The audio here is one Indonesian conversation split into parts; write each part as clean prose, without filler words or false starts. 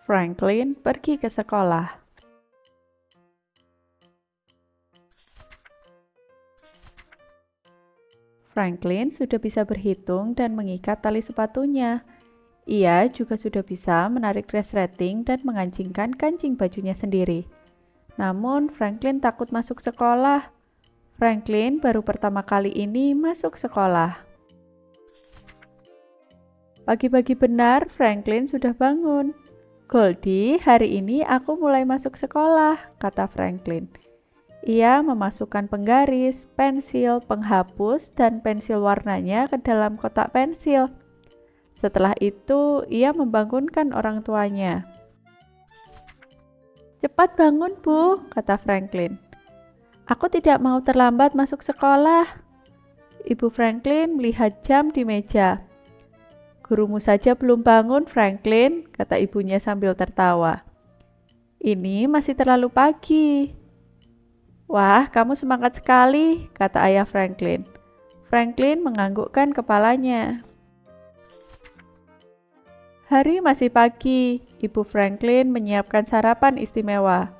Franklin pergi ke sekolah. Franklin sudah bisa berhitung dan mengikat tali sepatunya. Ia juga sudah bisa menarik resleting dan mengancingkan kancing bajunya sendiri. Namun Franklin takut masuk sekolah. Franklin baru pertama kali ini masuk sekolah. Pagi-pagi benar, Franklin sudah bangun. "Goldie, hari ini aku mulai masuk sekolah," kata Franklin. Ia memasukkan penggaris, pensil, penghapus, dan pensil warnanya ke dalam kotak pensil. Setelah itu, ia membangunkan orang tuanya. "Cepat bangun, Bu," kata Franklin. "Aku tidak mau terlambat masuk sekolah." Ibu Franklin melihat jam di meja. "Gurumu saja belum bangun, Franklin," kata ibunya sambil tertawa. "Ini masih terlalu pagi." "Wah, kamu semangat sekali," kata ayah Franklin. Franklin menganggukkan kepalanya. Hari masih pagi, Ibu Franklin menyiapkan sarapan istimewa.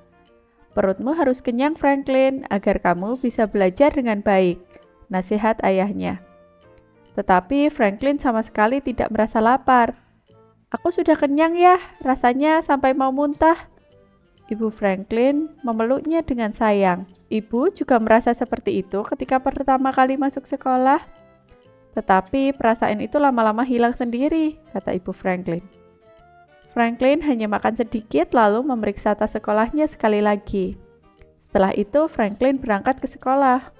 "Perutmu harus kenyang, Franklin, agar kamu bisa belajar dengan baik," nasihat ayahnya. Tetapi Franklin sama sekali tidak merasa lapar. "Aku sudah kenyang ya, rasanya sampai mau muntah." Ibu Franklin memeluknya dengan sayang. Ibu juga merasa seperti itu ketika pertama kali masuk sekolah. Tetapi perasaan itu lama-lama hilang sendiri, kata Ibu Franklin. Franklin hanya makan sedikit lalu memeriksa tas sekolahnya sekali lagi. Setelah itu Franklin berangkat ke sekolah.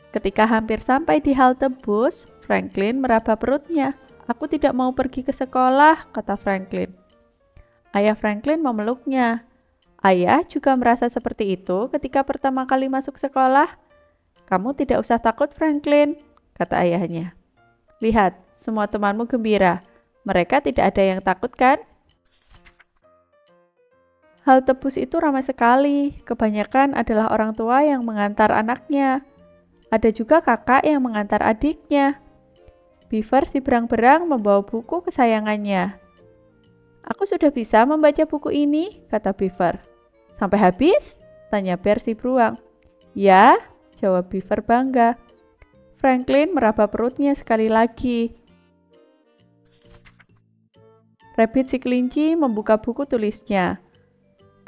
Ketika hampir sampai di halte bus, Franklin meraba perutnya. "Aku tidak mau pergi ke sekolah," kata Franklin. Ayah Franklin memeluknya. Ayah juga merasa seperti itu ketika pertama kali masuk sekolah. "Kamu tidak usah takut, Franklin," kata ayahnya. "Lihat, semua temanmu gembira. Mereka tidak ada yang takut, kan?" Halte bus itu ramai sekali. Kebanyakan adalah orang tua yang mengantar anaknya. Ada juga kakak yang mengantar adiknya. Beaver si berang-berang membawa buku kesayangannya. "Aku sudah bisa membaca buku ini," kata Beaver. "Sampai habis?" tanya Bear si beruang. "Ya," jawab Beaver bangga. Franklin meraba perutnya sekali lagi. Rabbit si kelinci membuka buku tulisnya.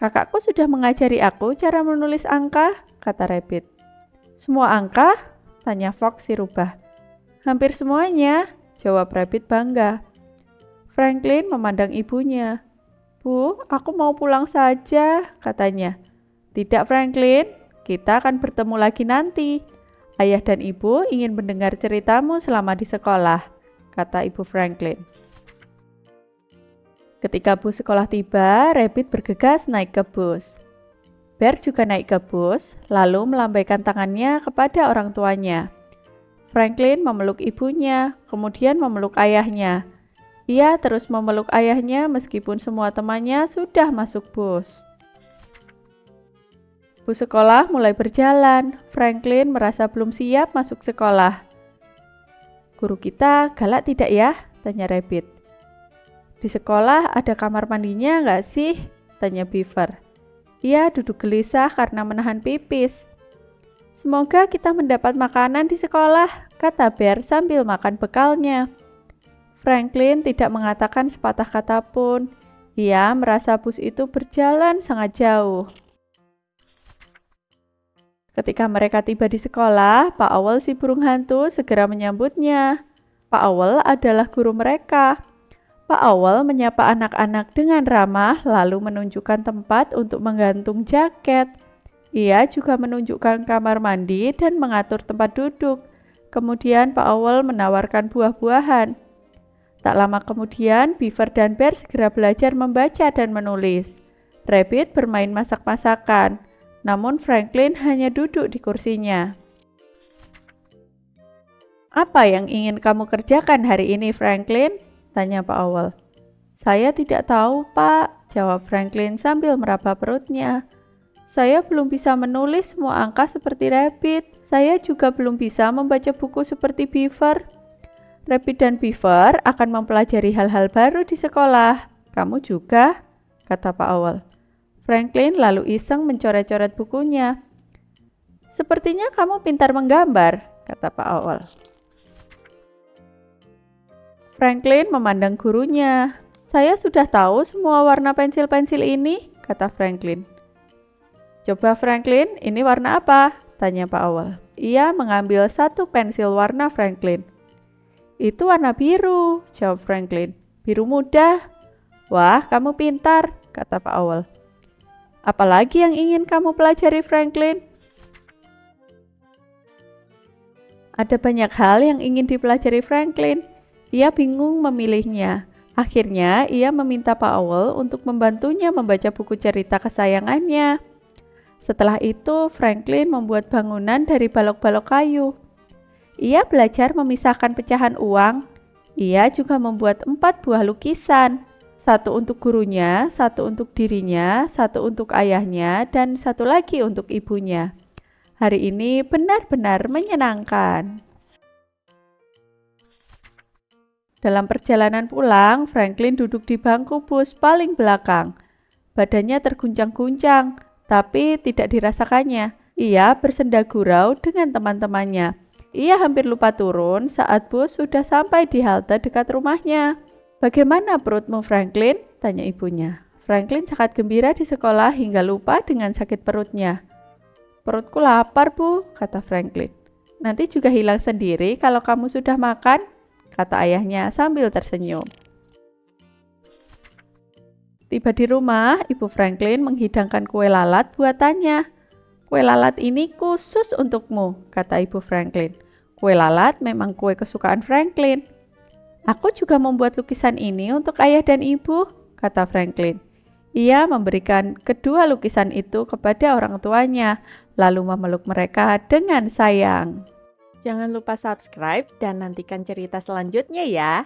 "Kakakku sudah mengajari aku cara menulis angka," kata Rabbit. "Semua angka?" tanya Fox si rubah. "Hampir semuanya," jawab Rabbit bangga. Franklin memandang ibunya. "Bu, aku mau pulang saja," katanya. "Tidak, Franklin, kita akan bertemu lagi nanti. Ayah dan ibu ingin mendengar ceritamu selama di sekolah," kata Ibu Franklin. Ketika bus sekolah tiba, Rabbit bergegas naik ke bus. Bear juga naik ke bus, lalu melambaikan tangannya kepada orang tuanya. Franklin memeluk ibunya, kemudian memeluk ayahnya. Ia terus memeluk ayahnya meskipun semua temannya sudah masuk bus. Bus sekolah mulai berjalan. Franklin merasa belum siap masuk sekolah. "Guru kita galak tidak ya?" tanya Rabbit. "Di sekolah ada kamar mandinya nggak sih?" tanya Beaver. Ia duduk gelisah karena menahan pipis. "Semoga kita mendapat makanan di sekolah," kata Bear sambil makan bekalnya. Franklin tidak mengatakan sepatah kata pun. Ia merasa bus itu berjalan sangat jauh. Ketika mereka tiba di sekolah, Pak Owl si burung hantu segera menyambutnya. Pak Owl adalah guru mereka. Pak Owl menyapa anak-anak dengan ramah lalu menunjukkan tempat untuk menggantung jaket. Ia juga menunjukkan kamar mandi dan mengatur tempat duduk. Kemudian Pak Owl menawarkan buah-buahan. Tak lama kemudian, Beaver dan Bear segera belajar membaca dan menulis. Rabbit bermain masak-masakan, namun Franklin hanya duduk di kursinya. "Apa yang ingin kamu kerjakan hari ini, Franklin?" tanya Pak Owl. "Saya tidak tahu, Pak," jawab Franklin sambil meraba perutnya. "Saya belum bisa menulis semua angka seperti Rabbit. Saya juga belum bisa membaca buku seperti Beaver." Rabbit dan Beaver akan mempelajari hal-hal baru di sekolah. Kamu juga, kata Pak Owl. Franklin lalu iseng mencoret-coret bukunya. Sepertinya kamu pintar menggambar, kata Pak Owl. Franklin memandang gurunya. Saya sudah tahu semua warna pensil-pensil ini, kata Franklin. Coba Franklin, ini warna apa? Tanya Pak Owl. Ia mengambil satu pensil warna Franklin. Itu warna biru, jawab Franklin. Biru muda. Wah, kamu pintar, kata Pak Owl. Apalagi yang ingin kamu pelajari, Franklin? Ada banyak hal yang ingin dipelajari Franklin. Ia bingung memilihnya. Akhirnya, ia meminta Pak Owl untuk membantunya membaca buku cerita kesayangannya. Setelah itu, Franklin membuat bangunan dari balok-balok kayu. Ia belajar memisahkan pecahan uang. Ia juga membuat 4 buah lukisan. Satu untuk gurunya, satu untuk dirinya, satu untuk ayahnya, dan satu lagi untuk ibunya. Hari ini benar-benar menyenangkan. Dalam perjalanan pulang, Franklin duduk di bangku bus paling belakang. Badannya terguncang-guncang, tapi tidak dirasakannya. Ia bersenda gurau dengan teman-temannya. Ia hampir lupa turun saat bus sudah sampai di halte dekat rumahnya. Bagaimana perutmu, Franklin? Tanya ibunya. Franklin sangat gembira di sekolah hingga lupa dengan sakit perutnya. Perutku lapar, Bu, kata Franklin. Nanti juga hilang sendiri kalau kamu sudah makan, kata ayahnya sambil tersenyum. Tiba di rumah, Ibu Franklin menghidangkan kue lalat buatannya. Kue lalat ini khusus untukmu, kata Ibu Franklin. Kue lalat memang kue kesukaan Franklin. Aku juga membuat lukisan ini untuk ayah dan ibu, kata Franklin. Ia memberikan kedua lukisan itu kepada orang tuanya, lalu memeluk mereka dengan sayang. Jangan lupa subscribe dan nantikan cerita selanjutnya ya.